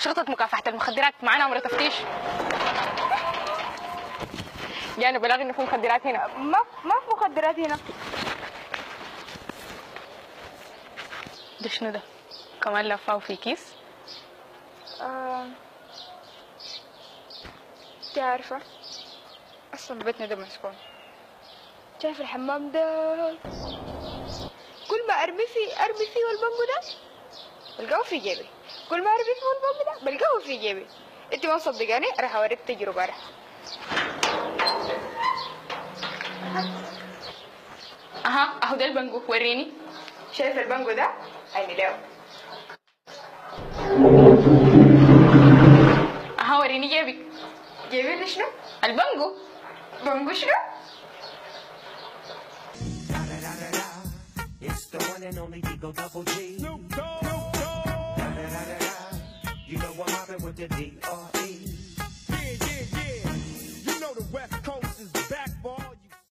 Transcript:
شرطة مكافحة المخدرات معانا أمر تفتيش. جانا بلاغ إنه في مخدرات هنا. ما في مخدرات هنا. ده شنو ده؟ كمان لفاه في كيس؟ انت عارفة أصلا بيتنا ده مسكون. شايف الحمام ده؟ كل ما أرمي فيه والبنجو ده بلقاه في جيبي. كل ما أرمي فيه والبنجو ده بلقاه في جيبي. انت ما تصدقاني؟ راح أوريك تجربة. أهو ده البنجو، وريني. شايف البنجو ده؟ عيني له. أهو وريني جيبك. جيبي لي شنو؟ البنجو. بنجو شنو؟ It's the one and only Digo Double G. You know I'm mobbing with the D.R.E.